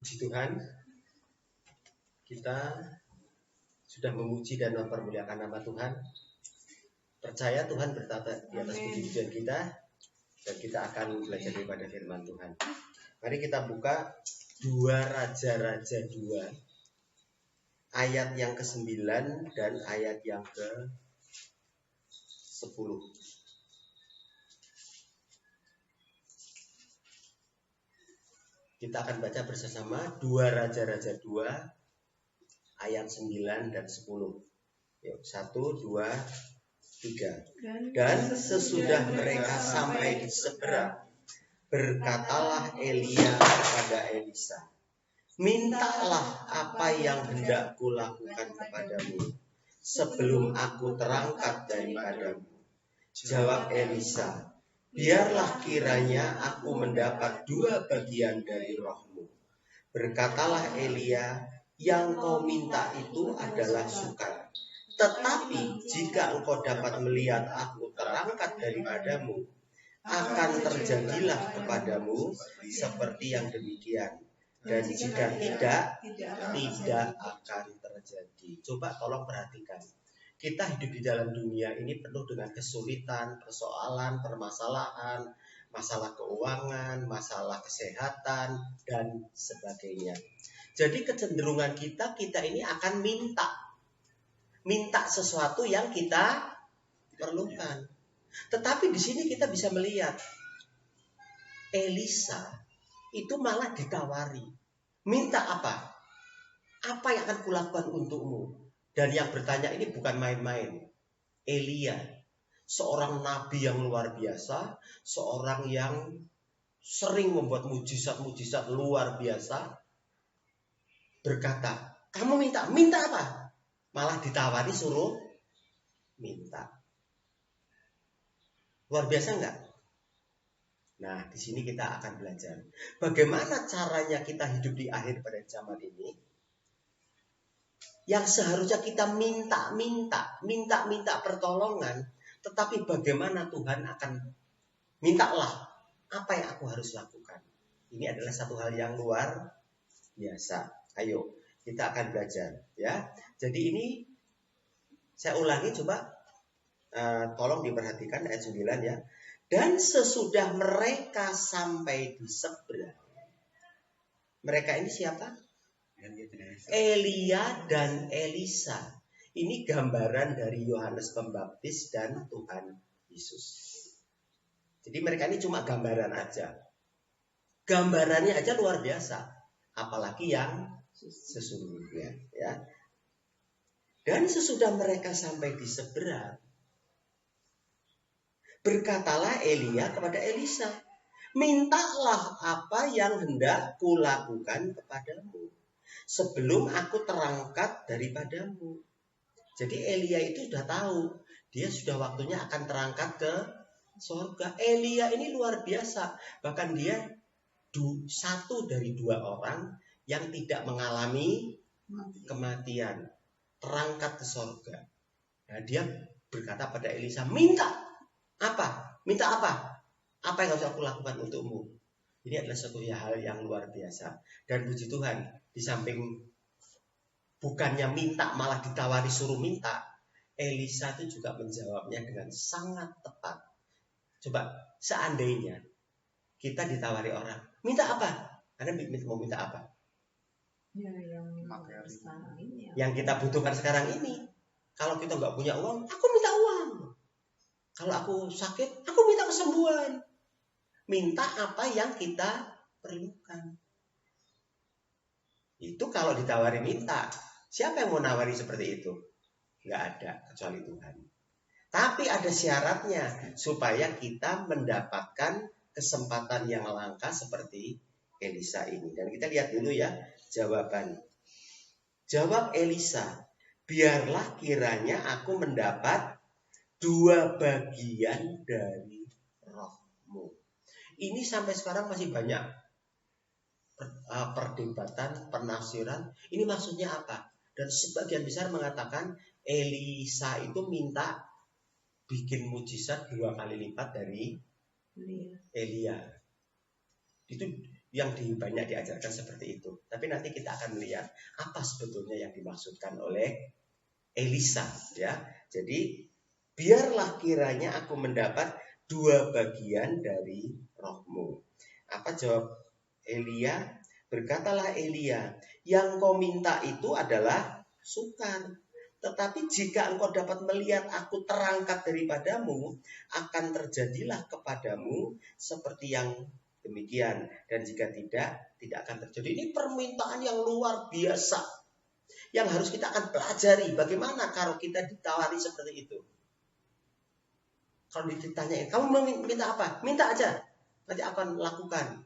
Puji Tuhan, kita sudah memuji dan mempermuliakan nama Tuhan. Percaya Tuhan bertata di atas puji-pujian kita, dan kita akan belajar daripada firman Tuhan. Mari kita buka 2 Raja-Raja 2, ayat yang ke-9 dan ayat yang ke-10. Kita akan baca bersama 2 Raja-Raja 2 ayat 9 dan 10. Yuk, 1, 2, 3. Dan sesudah mereka sampai di seberang, berkatalah Elia kepada Elisa, mintalah apa yang hendak kulakukan kepadamu sebelum aku terangkat daripadamu. Jawab Elisa, biarlah kiranya aku mendapat 2 bagian dari rohmu. Berkatalah Elia, yang kau minta itu adalah sukar. Tetapi jika engkau dapat melihat aku terangkat daripadamu, akan terjadilah kepadamu seperti yang demikian. Dan jika tidak akan terjadi. Coba tolong perhatikan. Kita hidup di dalam dunia ini penuh dengan kesulitan, persoalan, permasalahan, masalah keuangan, masalah kesehatan, dan sebagainya. Jadi kecenderungan kita ini akan minta sesuatu yang kita perlukan. Tetapi di sini kita bisa melihat Elisa itu malah ditawari. Minta apa? Apa yang akan kulakukan untukmu? Dan yang bertanya ini bukan main-main. Elia, seorang nabi yang luar biasa, seorang yang sering membuat mujizat-mujizat luar biasa, berkata, kamu minta apa? Malah ditawari suruh minta. Luar biasa enggak? Nah, di sini kita akan belajar bagaimana caranya kita hidup di akhir pada zaman ini. Yang seharusnya kita minta pertolongan, tetapi bagaimana Tuhan akan mintalah apa yang aku harus lakukan. Ini adalah satu hal yang luar biasa. Ayo, kita akan belajar ya. Jadi ini saya ulangi, coba tolong diperhatikan ayat 9 ya. Dan sesudah mereka sampai di seberang. Mereka ini siapa? Elia dan Elisa. Ini gambaran dari Yohanes Pembaptis dan Tuhan Yesus. Jadi mereka ini cuma gambaran aja. Gambarannya aja luar biasa. Apalagi yang sesungguhnya ya. Dan sesudah mereka sampai di seberang, berkatalah Elia kepada Elisa, mintalah apa yang hendak kulakukan kepadamu sebelum aku terangkat daripadamu. Jadi Elia itu sudah tahu, dia sudah waktunya akan terangkat ke surga. Elia ini luar biasa, bahkan dia satu dari 2 orang yang tidak mengalami kematian, terangkat ke surga. Nah, dia berkata pada Elisa, minta apa? Minta apa? Apa yang harus aku lakukan untukmu? Ini adalah suatu hal yang luar biasa. Dan puji Tuhan, di samping bukannya minta malah ditawari suruh minta, Elisa itu juga menjawabnya dengan sangat tepat. Coba seandainya kita ditawari orang, minta apa? Anda mau minta apa? Ya, yang kita butuhkan sekarang ini. Kalau kita nggak punya uang, aku minta uang. Kalau aku sakit, aku minta kesembuhan. Minta apa yang kita perlukan. Itu kalau ditawari minta. Siapa yang mau nawari seperti itu? Nggak ada, kecuali Tuhan. Tapi ada syaratnya supaya kita mendapatkan kesempatan yang langka seperti Elisa ini. Dan kita lihat dulu ya jawaban. Jawab Elisa, biarlah kiranya aku mendapat 2 bagian dari rohmu. Ini sampai sekarang masih banyak perdebatan, penafsiran. Ini maksudnya apa? Dan sebagian besar mengatakan Elisa itu minta bikin mujizat 2 kali lipat dari Elia. yang banyak diajarkan seperti itu. Tapi nanti kita akan melihat apa sebetulnya yang dimaksudkan oleh Elisa, ya. Jadi biarlah kiranya aku mendapat 2 bagian dari rohmu. Apa jawab Elia? Berkatalah Elia, yang kau minta itu adalah sukar. Tetapi jika engkau dapat melihat aku terangkat daripadamu, akan terjadilah kepadamu seperti yang demikian. Dan jika tidak akan terjadi. Ini permintaan yang luar biasa, yang harus kita akan pelajari. Bagaimana kalau kita ditawari seperti itu? Kalau ditanyain, kamu mau minta apa? Minta aja, nanti akan lakukan.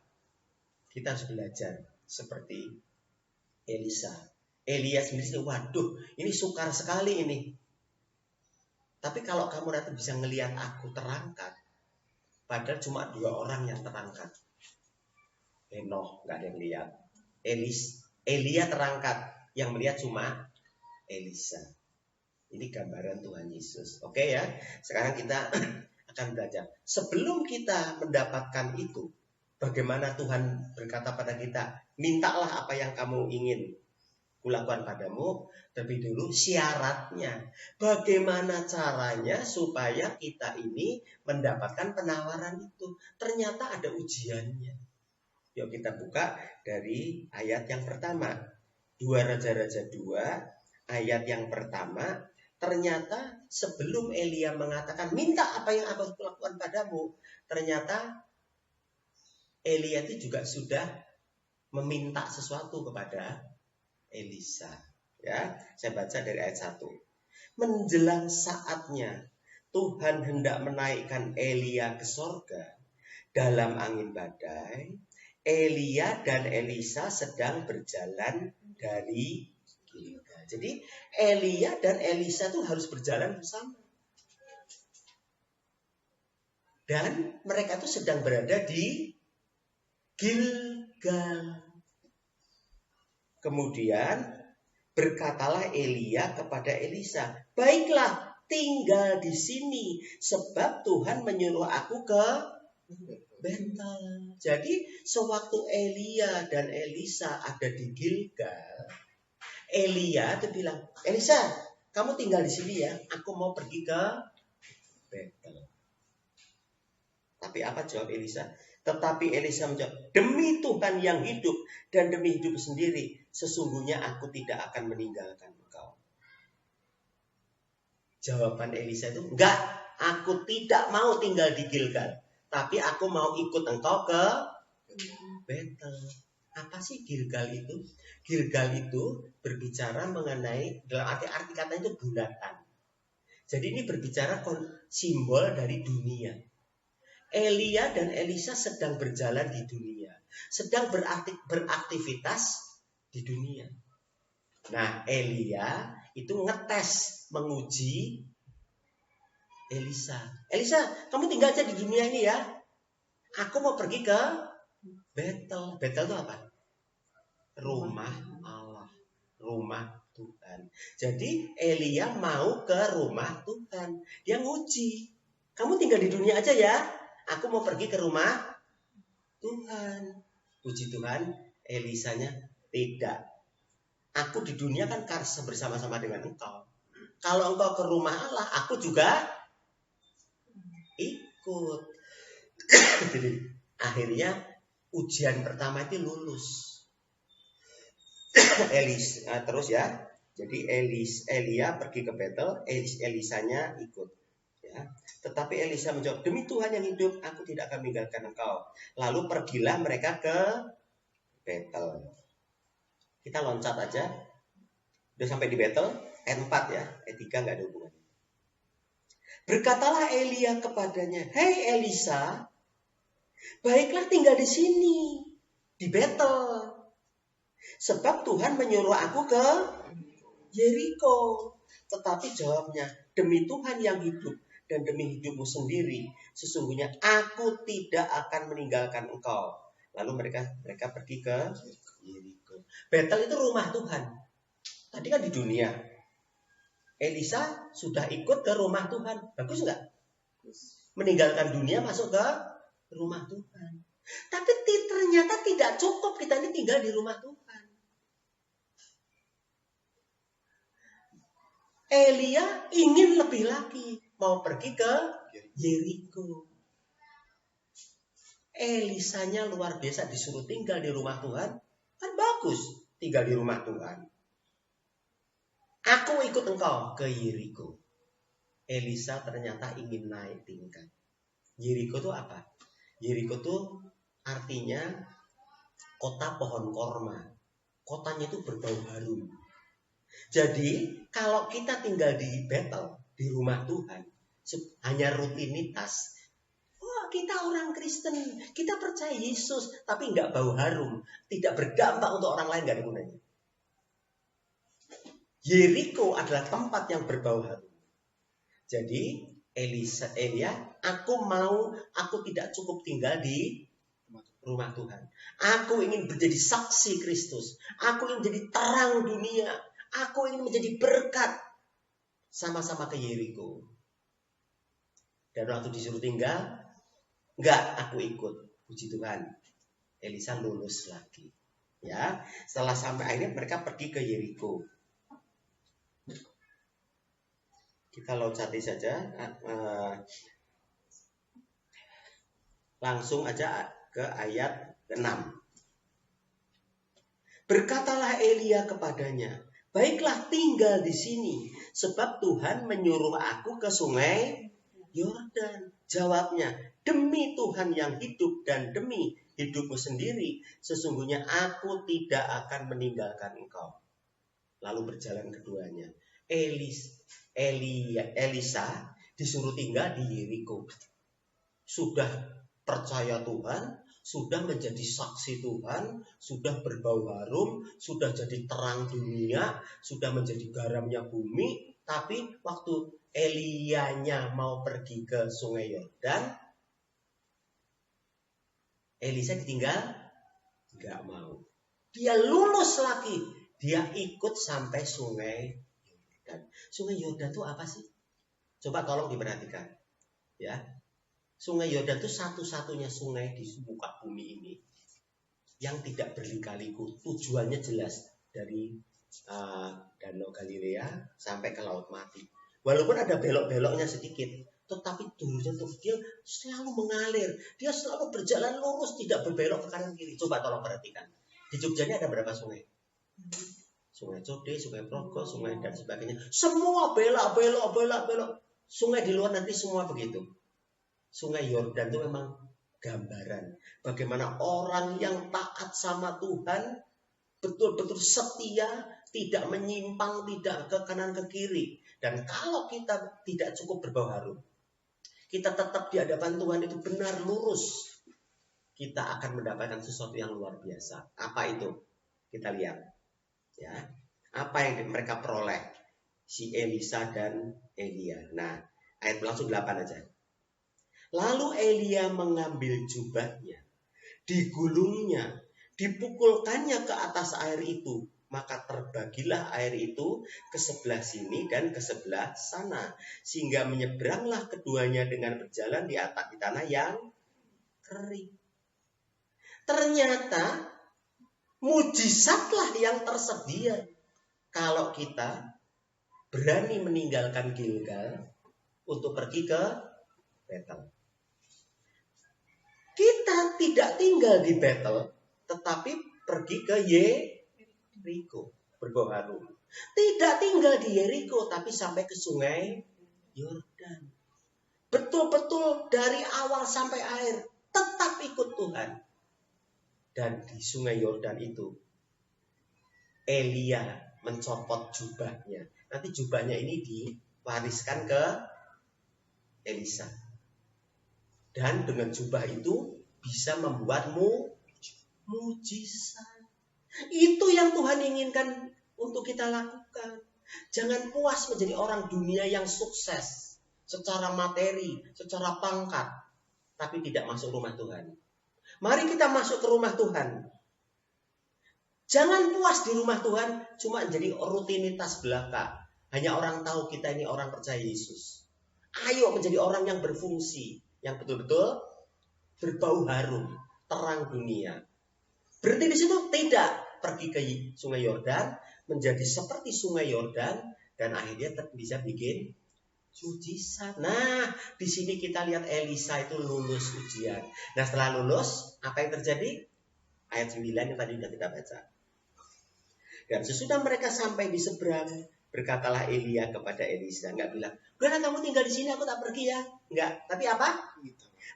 Kita harus belajar seperti Elisa. Elia sendiri, waduh, ini sukar sekali ini. Tapi kalau kamu nanti bisa ngelihat aku terangkat, padahal cuma 2 orang yang terangkat. Enoch nggak ada yang lihat. Elia terangkat, yang melihat cuma Elisa. Ini gambaran Tuhan Yesus. Oke ya, sekarang kita akan belajar. Sebelum kita mendapatkan itu, bagaimana Tuhan berkata pada kita, mintalah apa yang kamu ingin kulakukan padamu. Tapi dulu syaratnya, bagaimana caranya supaya kita ini mendapatkan penawaran itu. Ternyata ada ujiannya. Yuk kita buka dari ayat yang pertama. 2 Raja-Raja 2 ayat yang pertama. Ternyata sebelum Elia mengatakan minta apa yang aku lakukan padamu, ternyata Elia itu juga sudah meminta sesuatu kepada Elisa. Ya, saya baca dari ayat 1. Menjelang saatnya Tuhan hendak menaikkan Elia ke sorga dalam angin badai, Elia dan Elisa sedang berjalan dari Gilgal. Jadi Elia dan Elisa itu harus berjalan bersama. Dan mereka itu sedang berada di Gilgal. Kemudian berkatalah Elia kepada Elisa, baiklah tinggal di sini, sebab Tuhan menyuruh aku ke Betel. Jadi sewaktu Elia dan Elisa ada di Gilgal, Elia itu bilang, Elisa, kamu tinggal di sini ya, aku mau pergi ke Betel. Tapi apa jawab Elisa? Tetapi Elisa menjawab, demi Tuhan yang hidup dan demi hidup sendiri, sesungguhnya aku tidak akan meninggalkan engkau. Jawaban Elisa itu, enggak, aku tidak mau tinggal di Gilgal, tapi aku mau ikut engkau ke Betel. Apa sih Gilgal itu? Gilgal itu berbicara mengenai, dalam arti katanya itu bulatan. Jadi ini berbicara simbol dari dunia. Elia dan Elisa sedang berjalan di dunia, sedang beraktivitas di dunia. Nah, Elia itu ngetes, menguji Elisa. Elisa, kamu tinggal aja di dunia ini ya. Aku mau pergi ke Betel. Betel itu apa? Rumah Allah, rumah Tuhan. Jadi Elia mau ke rumah Tuhan. Dia nguji. Kamu tinggal di dunia aja ya. Aku mau pergi ke rumah Tuhan. Puji Tuhan, Elisanya tidak. Aku di dunia kan karsa bersama-sama dengan engkau. Kalau engkau ke rumah Allah, aku juga ikut. Jadi akhirnya ujian pertama itu lulus. Terus ya. Jadi Elia pergi ke Betel, Elisanya ikut. Ya. Tetapi Elisa menjawab, demi Tuhan yang hidup, aku tidak akan meninggalkan engkau. Lalu pergilah mereka ke Betel. Kita loncat aja. Udah sampai di Betel, ayat 4 ya. Ayat 3 nggak ada hubungan. Berkatalah Elia kepadanya, hei Elisa, baiklah tinggal di sini, di Betel. Sebab Tuhan menyuruh aku ke Yeriko. Tetapi jawabnya, demi Tuhan yang hidup dan demi hidupmu sendiri, sesungguhnya aku tidak akan meninggalkan engkau. Lalu mereka pergi ke Yeriko. Betel itu rumah Tuhan. Tadi kan di dunia. Elisa sudah ikut ke rumah Tuhan. Bagus nggak? meninggalkan dunia masuk ke rumah Tuhan. Tapi Ternyata tidak cukup kita ini tinggal di rumah Tuhan. Elia ingin lebih lagi, mau pergi ke Yeriko. Elisanya luar biasa, disuruh tinggal di rumah Tuhan. Kan bagus tinggal di rumah Tuhan. Aku ikut engkau ke Yeriko. Elisa ternyata ingin naik tingkat. Yeriko itu apa? Yeriko itu artinya kota pohon korma. Kotanya itu berbau harum. Jadi kalau kita tinggal di Betel, di rumah Tuhan, hanya rutinitas. Wah, kita orang Kristen, kita percaya Yesus, tapi nggak bau harum, tidak berdampak untuk orang lain, nggak ada gunanya. Yeriko adalah tempat yang berbau harum. Jadi Elia, aku tidak cukup tinggal di rumah Tuhan. Aku ingin menjadi saksi Kristus. Aku ingin menjadi terang dunia. Aku ingin menjadi berkat. Sama-sama ke Yeriko. Dan waktu disuruh tinggal, enggak, aku ikut. Puji Tuhan. Elisa lulus lagi. Ya, setelah sampai akhirnya mereka pergi ke Yeriko. Kita loncati saja. Langsung aja ke ayat 6. Berkatalah Elia kepadanya, baiklah tinggal di sini, sebab Tuhan menyuruh aku ke sungai Yordan. Jawabnya, demi Tuhan yang hidup dan demi hidupmu sendiri, sesungguhnya aku tidak akan meninggalkan engkau. Lalu berjalan keduanya. Elisa disuruh tinggal di Yeriko. Sudah percaya Tuhan, sudah menjadi saksi Tuhan, sudah berbau harum, sudah jadi terang dunia, sudah menjadi garamnya bumi. Tapi waktu Elianya mau pergi ke sungai Yordan, Elisa ditinggal, nggak mau. Dia lulus lagi, dia ikut sampai sungai Yordan. Sungai Yordan itu apa sih? Coba tolong diperhatikan, ya. Sungai Yordan itu satu-satunya sungai di muka bumi ini yang tidak berlika-liku. Tujuannya jelas, dari Danau Galilea sampai ke Laut Mati. Walaupun ada belok-beloknya sedikit, tetapi dulunya tuh dia selalu mengalir. Dia selalu berjalan lurus, tidak berbelok ke kanan kiri. Coba tolong perhatikan. Di Jogja ini ada berapa sungai? Sungai Code, Sungai Progo, Sungai dan sebagainya. Semua belok. Sungai di luar nanti semua begitu. Sungai Yordan itu memang gambaran bagaimana orang yang taat sama Tuhan, betul-betul setia, tidak menyimpang, tidak ke kanan ke kiri. Dan kalau kita tidak cukup berbau harum, kita tetap di hadapan Tuhan itu benar lurus, kita akan mendapatkan sesuatu yang luar biasa. Apa itu? Kita lihat, ya. Apa yang mereka peroleh, si Elisa dan Elia. Nah, ayat langsung 8 aja. Lalu Elia mengambil jubahnya, digulungnya, dipukulkannya ke atas air itu. Maka terbagilah air itu ke sebelah sini dan ke sebelah sana. Sehingga menyeberanglah keduanya dengan berjalan di atas tanah yang kering. Ternyata mujizatlah yang tersedia kalau kita berani meninggalkan Gilgal untuk pergi ke Betel. Kita tidak tinggal di Betel, tetapi pergi ke Yeriko, berbau harum. Tidak tinggal di Yeriko, tapi sampai ke sungai Yordan. Betul-betul dari awal sampai akhir tetap ikut Tuhan. Dan di sungai Yordan itu, Elia mencopot jubahnya. Nanti jubahnya ini diwariskan ke Elisa. Dan dengan jubah itu bisa membuatmu mujizat. Itu yang Tuhan inginkan untuk kita lakukan. Jangan puas menjadi orang dunia yang sukses secara materi, secara pangkat, tapi tidak masuk rumah Tuhan. Mari kita masuk ke rumah Tuhan. Jangan puas di rumah Tuhan cuma jadi rutinitas belaka. Hanya orang tahu kita ini orang percaya Yesus. Ayo menjadi orang yang berfungsi, yang betul-betul berbau harum, terang dunia. Berhenti di situ? Tidak. Pergi ke Sungai Yordan, menjadi seperti Sungai Yordan, dan akhirnya bisa bikin mujizat. Nah, di sini kita lihat Elisa itu lulus ujian. Nah, setelah lulus, apa yang terjadi? Ayat 9 yang tadi sudah kita baca. Dan sesudah mereka sampai di seberang, berkatalah Elia kepada Elisa. Enggak bilang, udah kamu tinggal di sini, aku tak pergi ya. Enggak. Tapi apa?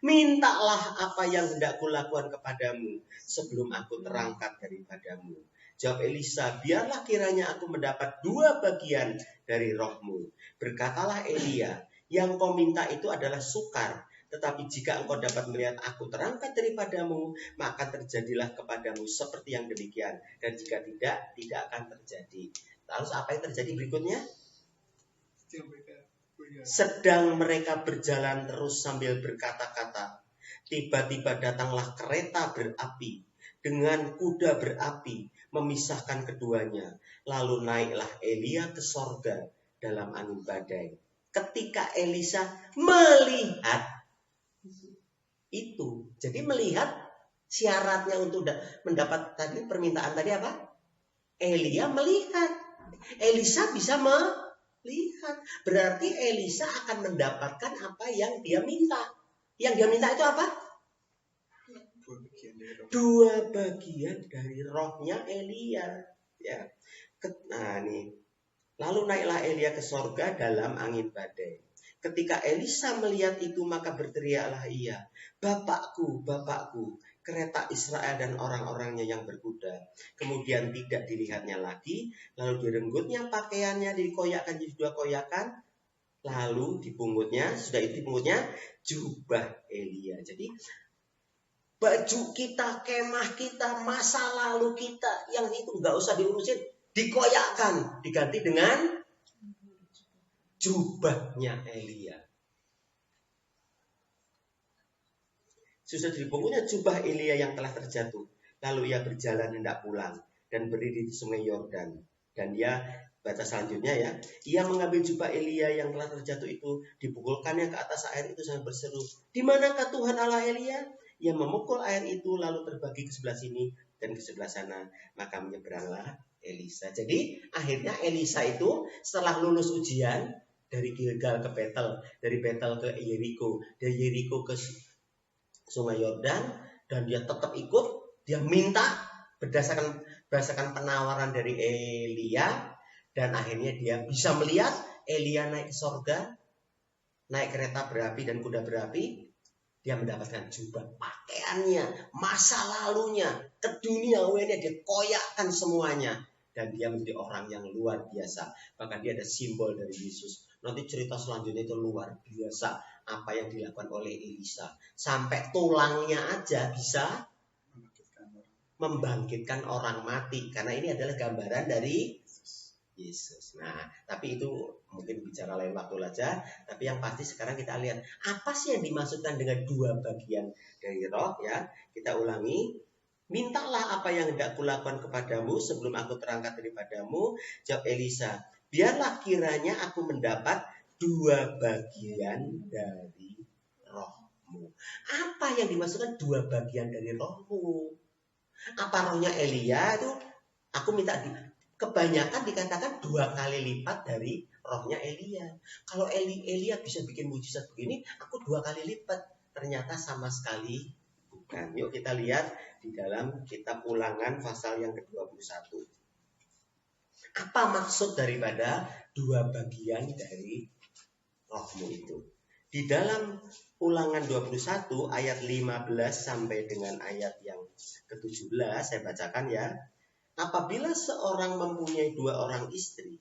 Mintalah apa yang hendak kulakukan kepadamu sebelum aku terangkat daripadamu. Jawab Elisa, biarlah kiranya aku mendapat 2 bagian dari rohmu. Berkatalah Elia, yang kau minta itu adalah sukar. Tetapi jika engkau dapat melihat aku terangkat daripadamu, maka terjadilah kepadamu seperti yang demikian. Dan jika tidak, tidak akan terjadi. Lalu apa yang terjadi berikutnya? Sedang mereka berjalan terus sambil berkata-kata, tiba-tiba datanglah kereta berapi dengan kuda berapi memisahkan keduanya. Lalu naiklah Elia ke sorga dalam angin badai. Ketika Elisa melihat itu, jadi melihat syaratnya untuk mendapat tadi permintaan tadi apa? Elia melihat, Elisa bisa melihat. Berarti Elisa akan mendapatkan apa yang dia minta. Yang dia minta itu apa? 2 bagian dari rohnya Elia. Ya. Nah nih. Lalu naiklah Elia ke sorga dalam angin badai. Ketika Elisa melihat itu, maka berteriaklah ia, Bapakku, Bapakku, kereta Israel dan orang-orangnya yang berkuda. Kemudian tidak dilihatnya lagi, lalu direnggutnya pakaiannya, dikoyakkan jadi 2 koyakan, lalu dipungutnya, sudah itu dipungutnya jubah Elia. Jadi baju kita, kemah kita, masa lalu kita, yang itu nggak usah diurusin, dikoyakkan, diganti dengan jubahnya Elia. Sudah dipungutnya jubah Elia yang telah terjatuh. Lalu ia berjalan hendak pulang dan berdiri di sungai Yordan. Dan dia, baca selanjutnya ya, ia mengambil jubah Elia yang telah terjatuh itu, dipukulkannya ke atas air itu sambil berseru, di manakah Tuhan Allah Elia? Ia memukul air itu lalu terbagi ke sebelah sini dan ke sebelah sana. Maka menyeberanglah Elisa. Jadi akhirnya Elisa itu setelah lulus ujian dari Gilgal ke Betel, dari Betel ke Yeriko, dari Yeriko ke Sungai Yordan, dan dia tetap ikut, dia minta berdasarkan penawaran dari Elia, dan akhirnya dia bisa melihat Elia naik ke sorga, naik kereta berapi dan kuda berapi. Dia mendapatkan jubah, pakaiannya, masa lalunya, keduniawiannya, dia koyakkan semuanya. Dan dia menjadi orang yang luar biasa. Bahkan dia ada simbol dari Yesus. Nanti cerita selanjutnya itu luar biasa. Apa yang dilakukan oleh Elisa. Sampai tulangnya aja bisa membangkitkan orang mati. Karena ini adalah gambaran dari Yesus. Nah, tapi itu mungkin bicara lain waktu aja. Tapi yang pasti sekarang kita lihat apa sih yang dimaksudkan dengan 2 bagian dari roh ya. Kita ulangi. Mintalah apa yang hendak kulakukan kepadamu sebelum aku terangkat daripadamu. Jawab Elisa, biarlah kiranya aku mendapat 2 bagian dari rohmu. Apa yang dimaksudkan 2 bagian dari rohmu? Apa rohnya Elia itu? Aku minta kebanyakan dikatakan 2 kali lipat dari rohnya Elia. Kalau Elia bisa bikin mujizat begini, aku 2 kali lipat. Ternyata sama sekali bukan. Yuk kita lihat di dalam kitab Ulangan pasal yang ke-21. Apa maksud daripada 2 bagian dari rohmu itu? Di dalam Ulangan 21 ayat 15 sampai dengan ayat yang ke-17 saya bacakan ya. Apabila seorang mempunyai 2 orang istri,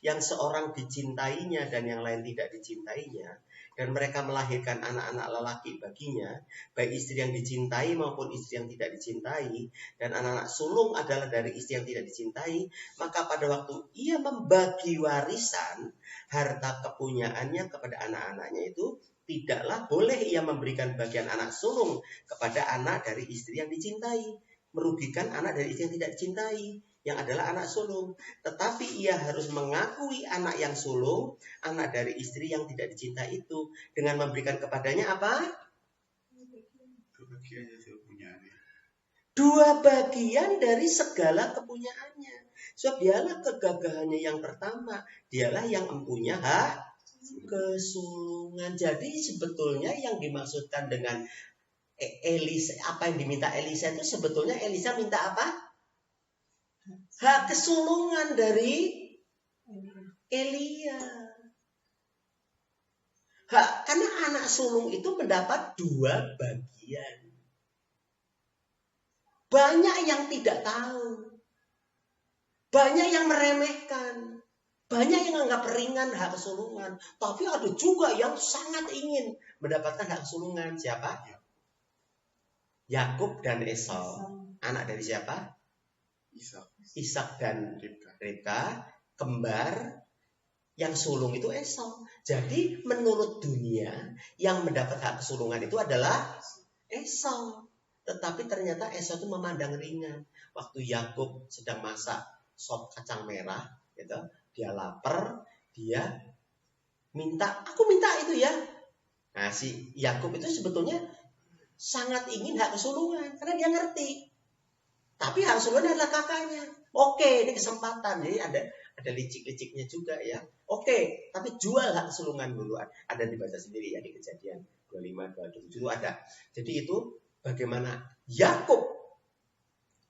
yang seorang dicintainya dan yang lain tidak dicintainya, dan mereka melahirkan anak-anak lelaki baginya, baik istri yang dicintai maupun istri yang tidak dicintai, dan anak-anak sulung adalah dari istri yang tidak dicintai, maka pada waktu ia membagi warisan, harta kepunyaannya kepada anak-anaknya itu, tidaklah boleh ia memberikan bagian anak sulung kepada anak dari istri yang dicintai, merugikan anak dari istri yang tidak dicintai, yang adalah anak sulung. Tetapi ia harus mengakui anak yang sulung, anak dari istri yang tidak dicintai itu, dengan memberikan kepadanya apa? 2 bagian. 2 sebagian dari segala kepunyaannya. Sebab dialah kegagahannya yang pertama. Dialah yang mempunyai hak kesulungan. Jadi sebetulnya yang dimaksudkan dengan Elisa, apa yang diminta Elisa itu sebetulnya Elisa minta apa? Hak kesulungan dari Elia. Karena anak sulung itu mendapat 2 bagian. Banyak yang tidak tahu. Banyak yang meremehkan. Banyak yang anggap ringan hak kesulungan. Tapi ada juga yang sangat ingin mendapatkan hak kesulungan. Siapa? Yakub dan Esau. Anak dari siapa? Ishak dan Ribka. Kembar. Yang sulung itu Esau. Jadi menurut dunia yang mendapat hak kesulungan itu adalah Esau. Tetapi ternyata Esau itu memandang ringan. Waktu Yakub sedang masak sop kacang merah, gitu, dia lapar, dia minta, aku minta itu ya. Nah si Yakub itu sebetulnya sangat ingin hak kesulungan karena dia ngerti. Tapi hak kesulungan adalah kakaknya. Oke, ini kesempatan. Jadi ada licik-liciknya juga ya. Oke, tapi jual hak kesulungan dulu. Ada dibaca sendiri ya di Kejadian 25, 27 itu ada. Jadi itu bagaimana Yakub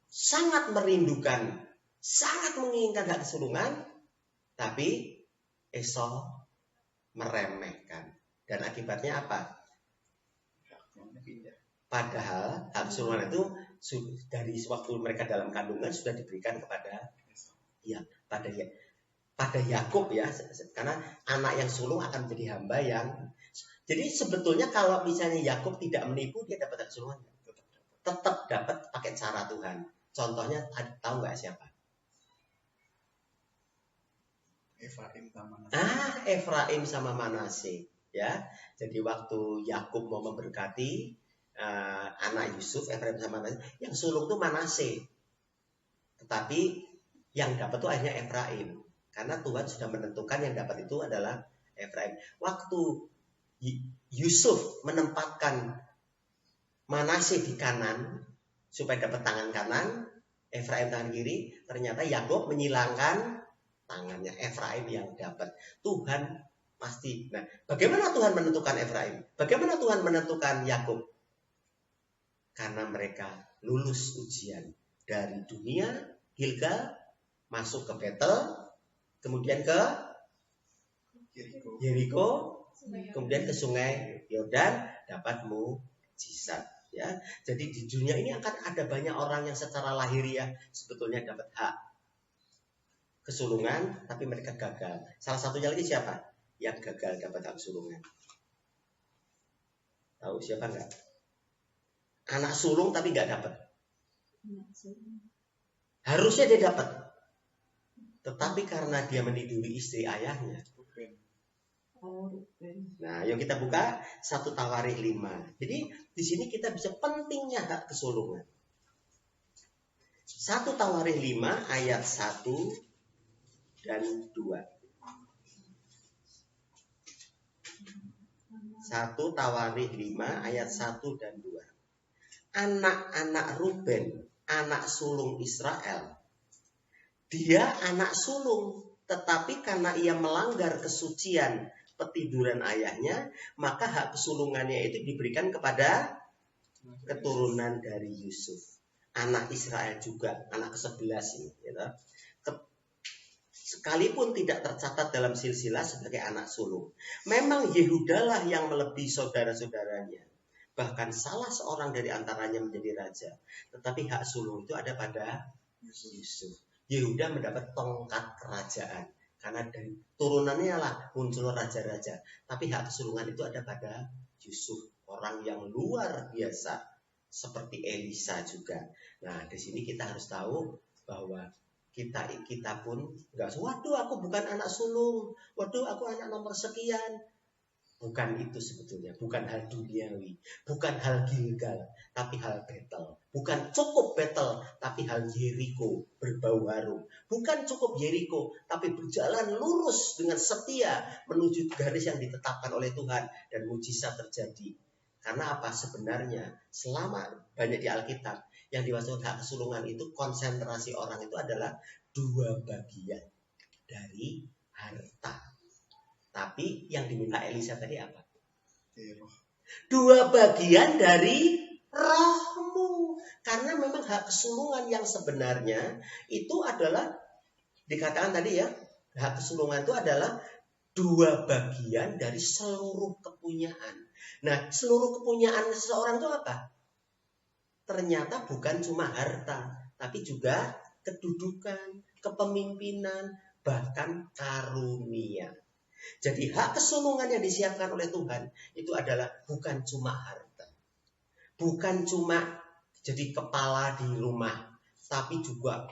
sangat merindukan, sangat menginginkan hak kesulungan, tapi Esau meremehkan. Dan akibatnya apa? Padahal hak kesulungan itu dari waktu mereka dalam kandungan sudah diberikan kepada pada Yakub ya, karena anak yang sulung akan menjadi hamba yang. Jadi sebetulnya kalau misalnya Yakub tidak menipu, dia dapat hak kesulungan, tetap dapat pakai cara Tuhan. Contohnya tahu nggak siapa? Efraim sama Manase ya. Jadi waktu Yakub mau memberkati anak Yusuf, Efraim sama Manase, yang sulung itu Manase. Tetapi yang dapat itu akhirnya Efraim. Karena Tuhan sudah menentukan yang dapat itu adalah Efraim. Waktu Yusuf menempatkan Manase di kanan supaya dapat tangan kanan, Efraim tangan kiri, ternyata Yakub menyilangkan tangannya, Efraim yang dapat. Tuhan pasti. Nah, bagaimana Tuhan menentukan Efraim? Bagaimana Tuhan menentukan Yakub? Karena mereka lulus ujian dari dunia Gilgal masuk ke Betel, kemudian ke Yeriko, kemudian ke sungai Yordan, dapat mukjizat. Ya, jadi di dunia ini akan ada banyak orang yang secara lahiriah sebetulnya dapat hak kesulungan, tapi mereka gagal. Salah satunya lagi siapa? Yang gagal dapat hak kesulungan. Tahu siapa nggak? Anak sulung tapi nggak dapat. Harusnya dia dapat, tetapi karena dia meniduri istri ayahnya. Nah, yuk kita buka 1 Tawarikh 5. Jadi di sini kita bisa pentingnya hak kesulungan. 1 Tawarikh 5 ayat 1 dan 2. 1 Tawarikh 5 ayat 1 dan 2. Anak-anak Ruben, anak sulung Israel. Dia anak sulung, tetapi karena ia melanggar kesucian petiduran ayahnya, maka hak kesulungannya itu diberikan kepada keturunan dari Yusuf. Anak Israel juga, anak ke-11 ini. Gitu. Sekalipun tidak tercatat dalam silsilah sebagai anak sulung. Memang Yehuda lah yang melebihi saudara-saudaranya. Bahkan salah seorang dari antaranya menjadi raja. Tetapi hak sulung itu ada pada Yusuf. Yehuda mendapat tongkat kerajaan. Karena dari turunannya lah muncul raja-raja. Tapi hak kesulungan itu ada pada Yusuf. Orang yang luar biasa. Seperti Elisa juga. Nah, di sini kita harus tahu bahwa kita pun enggak, waduh aku bukan anak sulung. Waduh aku anak nomor sekian. Bukan itu sebetulnya, bukan hal duniawi, bukan hal Gilgal, tapi hal Betel. Bukan cukup Betel, tapi hal Yeriko berbau harum. Bukan cukup Yeriko, tapi berjalan lurus dengan setia menuju garis yang ditetapkan oleh Tuhan dan mujizat terjadi. Karena apa? Sebenarnya selama banyak di Alkitab, Yang dimaksud hak kesulungan itu konsentrasi orang itu adalah 2 bagian dari harta. Tapi yang diminta Elisa tadi apa? 2 bagian dari rohmu. Karena memang hak kesulungan yang sebenarnya itu adalah, dikatakan tadi ya, hak kesulungan itu adalah 2 bagian dari seluruh kepunyaan. Nah, seluruh kepunyaan seseorang itu apa? Ternyata bukan cuma harta, tapi juga kedudukan, kepemimpinan, bahkan karunia. Jadi hak kesulungan yang disiapkan oleh Tuhan itu adalah bukan cuma harta, bukan cuma jadi kepala di rumah, tapi juga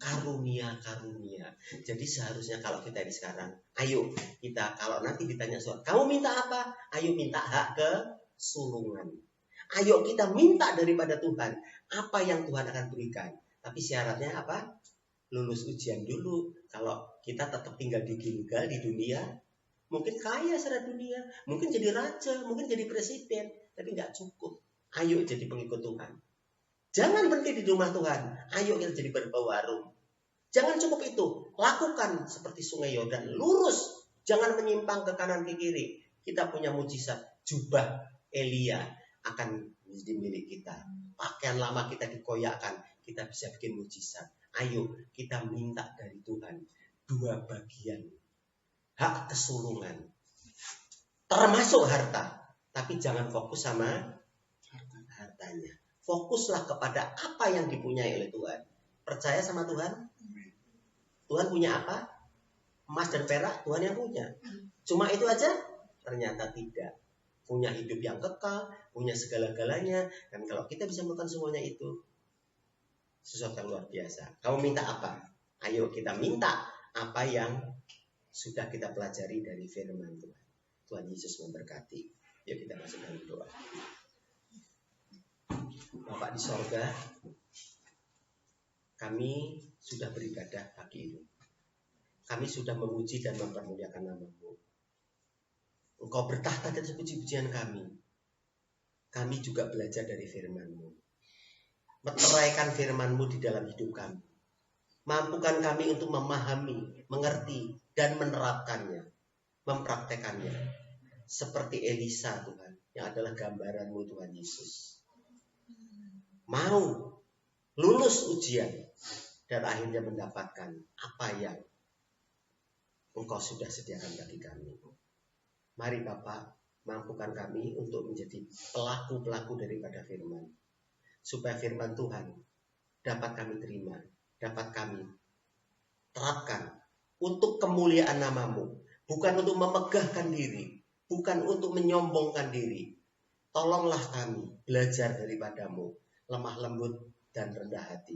karunia-karunia. Jadi seharusnya kalau kita di sekarang, ayo kita kalau nanti ditanya soal, kamu minta apa? Ayo minta hak kesulungan. Ayo kita minta daripada Tuhan apa yang Tuhan akan berikan. Tapi syaratnya apa? Lulus ujian dulu. Kalau kita tetap tinggal di Gilgal di dunia, mungkin kaya secara dunia, mungkin jadi raja, mungkin jadi presiden, tapi nggak cukup. Ayo jadi pengikut Tuhan. Jangan berhenti di rumah Tuhan. Ayo kita jadi berbawarung. Jangan cukup itu. Lakukan seperti sungai Yordan. Lurus. Jangan menyimpang ke kanan ke kiri. Kita punya mujizat. Jubah Elia akan menjadi milik kita. Pakaian lama kita dikoyakkan. Kita bisa bikin mujizat. Ayo kita minta dari Tuhan 2 bagian. Hak kesulungan. Termasuk harta. Tapi jangan fokus sama hartanya. Fokuslah kepada apa yang dipunyai oleh Tuhan. Percaya sama Tuhan? Tuhan punya apa? Emas dan perak Tuhan yang punya. Cuma itu aja? Ternyata tidak. Punya hidup yang kekal, punya segala-galanya. Dan kalau kita bisa melakukan semuanya itu, sesuatu yang luar biasa. Kamu minta apa? Ayo kita minta apa yang sudah kita pelajari dari firman Tuhan. Tuhan Yesus memberkati. Yuk kita masuk dalam doa. Bapak di sorga, kami sudah beribadah pagi ini. Kami sudah memuji dan mempermuliakan nama-Mu. Engkau bertahta di atas puji-pujian kami. Kami juga belajar dari firman-Mu. Meteraikan firman-Mu di dalam hidup kami. Mampukan kami untuk memahami, mengerti, dan menerapkannya. Mempraktekannya. Seperti Elisa Tuhan, yang adalah gambaran-Mu Tuhan Yesus. Mau lulus ujian dan akhirnya mendapatkan apa yang Engkau sudah sediakan bagi kami. Mari Bapak, mampukan kami untuk menjadi pelaku-pelaku daripada firman. Supaya firman Tuhan dapat kami terima, dapat kami terapkan untuk kemuliaan nama-Mu. Bukan untuk memegahkan diri, bukan untuk menyombongkan diri. Tolonglah kami belajar daripada-Mu. Lemah lembut dan rendah hati.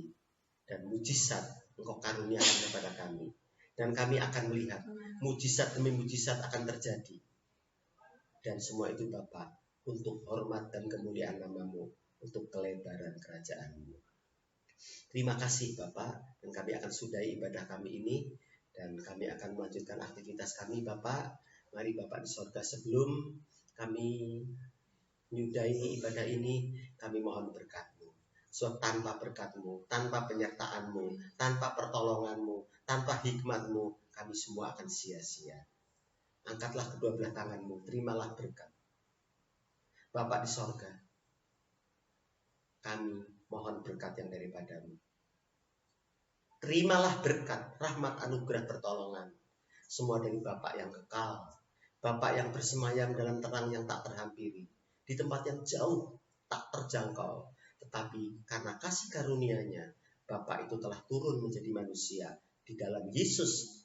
Dan mujizat Engkau karuniakan kepada kami. Dan kami akan melihat mujizat demi mujizat akan terjadi. Dan semua itu Bapa untuk hormat dan kemuliaan nama-Mu. Untuk kelebaran kerajaan-Mu. Terima kasih Bapak. Dan kami akan sudahi ibadah kami ini. Dan kami akan melanjutkan aktivitas kami Bapak. Mari Bapak di surga, sebelum kami menyudahi ibadah ini, kami mohon berkat. So, tanpa berkat-Mu, tanpa penyertaan-Mu, tanpa pertolongan-Mu, tanpa hikmat-Mu, kami semua akan sia-sia. Angkatlah kedua belah tangan-Mu, terimalah berkat. Bapa di sorga, kami mohon berkat yang daripada-Mu. Terimalah berkat, rahmat, anugerah, pertolongan. Semua dari Bapa yang kekal. Bapa yang bersemayam dalam terang yang tak terhampiri. Di tempat yang jauh, tak terjangkau. Tetapi karena kasih karunia-Nya, Bapa itu telah turun menjadi manusia di dalam Yesus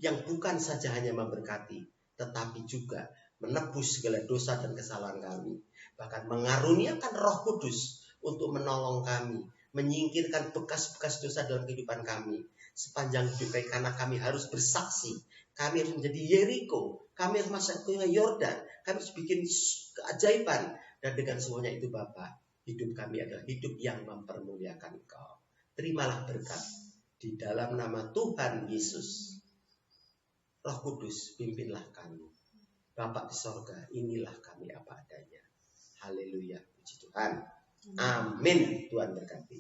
yang bukan saja hanya memberkati, tetapi juga menebus segala dosa dan kesalahan kami. Bahkan mengaruniakan Roh Kudus untuk menolong kami, menyingkirkan bekas-bekas dosa dalam kehidupan kami sepanjang hidup kami, karena kami harus bersaksi. Kami harus menjadi Yeriko, kami harus masuk ke Yordan, kami harus bikin keajaiban. Dan dengan semuanya itu Bapa, hidup kami adalah hidup yang mempermuliakan Engkau. Terimalah berkat di dalam nama Tuhan Yesus. Roh Kudus, pimpinlah kami. Bapa di sorga, inilah kami apa adanya. Haleluya, puji Tuhan. Amin. Tuhan berkati.